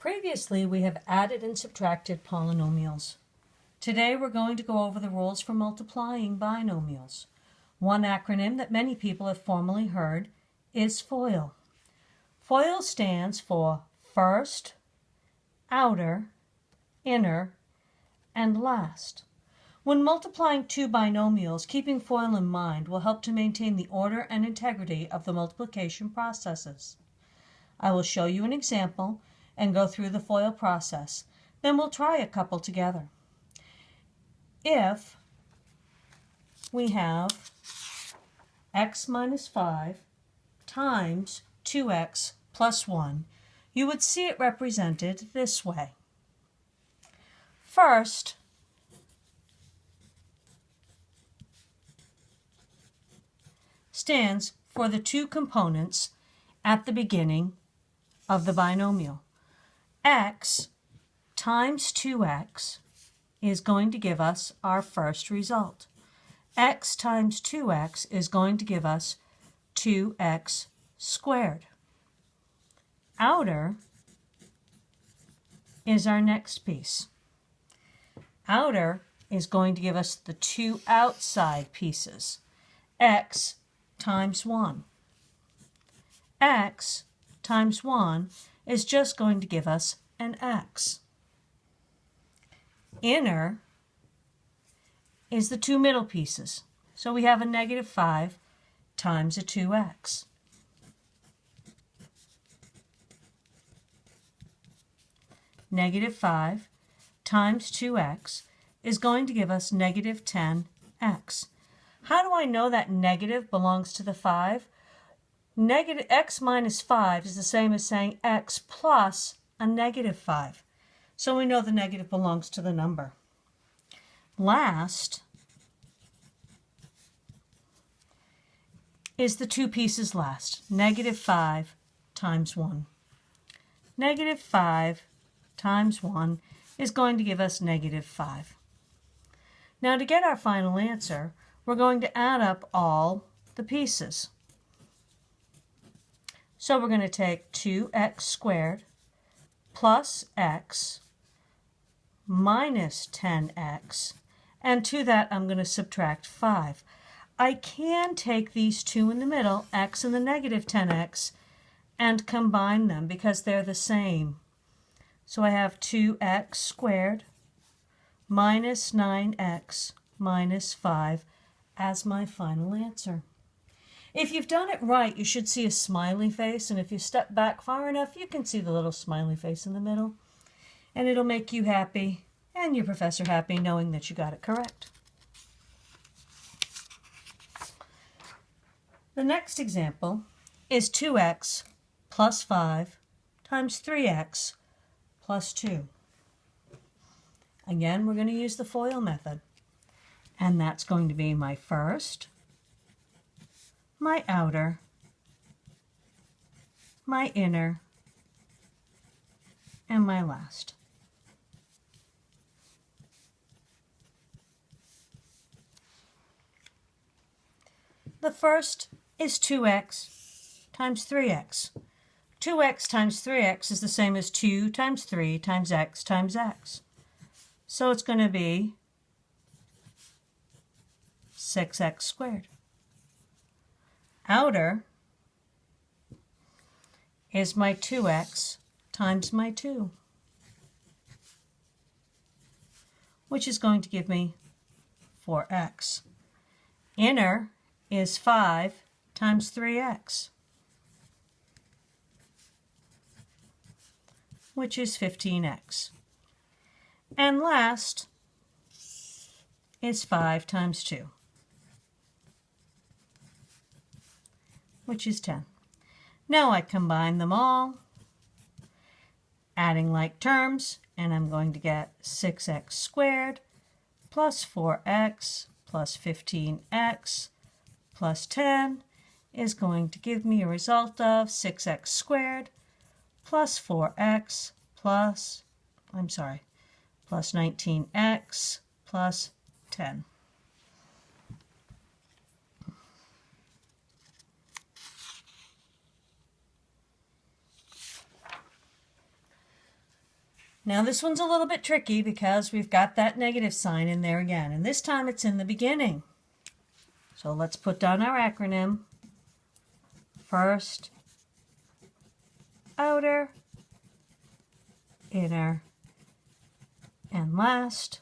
Previously, we have added and subtracted polynomials. Today, we're going to go over the rules for multiplying binomials. One acronym that many people have formerly heard is FOIL. FOIL stands for first, outer, inner, and last. When multiplying two binomials, keeping FOIL in mind will help to maintain the order and integrity of the multiplication processes. I will show you an example and go through the FOIL process. Then we'll try a couple together. If we have x minus 5 times 2x plus 1, you would see it represented this way. First, stands for the two components at the beginning of the binomial. X times 2x is going to give us our first result. X times 2x is going to give us 2x squared. Outer is our next piece. Outer is going to give us the two outside pieces. X times 1. X times 1 is just going to give us an x. Inner is the two middle pieces. So we have a negative 5 times a 2x. Negative 5 times 2x is going to give us negative 10x. How do I know that negative belongs to the 5? Negative x minus 5 is the same as saying x plus a negative 5. So we know the negative belongs to the number. Last is the two pieces last. Negative 5 times 1. Negative 5 times 1 is going to give us negative 5. Now to get our final answer, we're going to add up all the pieces. So we're going to take 2x squared plus x minus 10x, and to that I'm going to subtract 5. I can take these two in the middle, x and the negative 10x, and combine them because they're the same. So I have 2x squared minus 9x minus 5 as my final answer. If you've done it right, you should see a smiley face, and if you step back far enough, you can see the little smiley face in the middle, and it'll make you happy and your professor happy knowing that you got it correct. The next example is 2x plus 5 times 3x plus 2. Again, we're going to use the FOIL method, and that's going to be my first, my outer, my inner, and my last. The first is 2x times 3x. 2x times 3x is the same as 2 times 3 times x times x. So it's going to be 6x squared. Outer is my 2x times my 2, which is going to give me 4x. Inner is 5 times 3x, which is 15x. And last is 5 times 2, which is 10. Now I combine them all, adding like terms, and I'm going to get 6x squared plus 4x plus 15x plus 10 is going to give me a result of 6x squared plus 4x plus 19x plus 10. Now this one's a little bit tricky because we've got that negative sign in there again, and this time it's in the beginning. So let's put down our acronym. First, outer, inner, and last.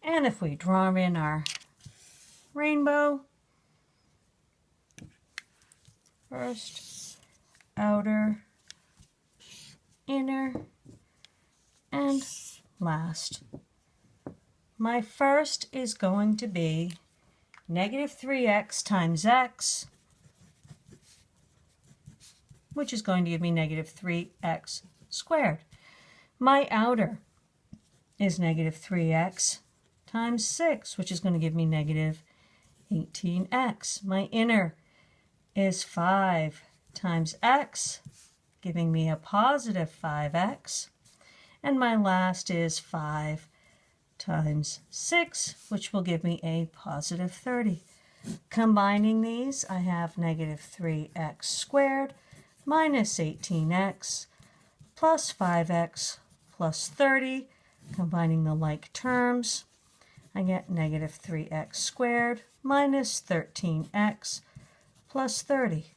And if we draw in our rainbow, first, outer, inner, and last. My first is going to be negative 3x times x, which is going to give me negative 3x squared. My outer is negative 3x times 6, which is going to give me negative 18x. My inner is 5 times x, giving me a positive 5x. And my last is 5 times 6, which will give me a positive 30. Combining these, I have negative 3x squared minus 18x plus 5x plus 30. Combining the like terms, I get negative 3x squared minus 13x plus 30.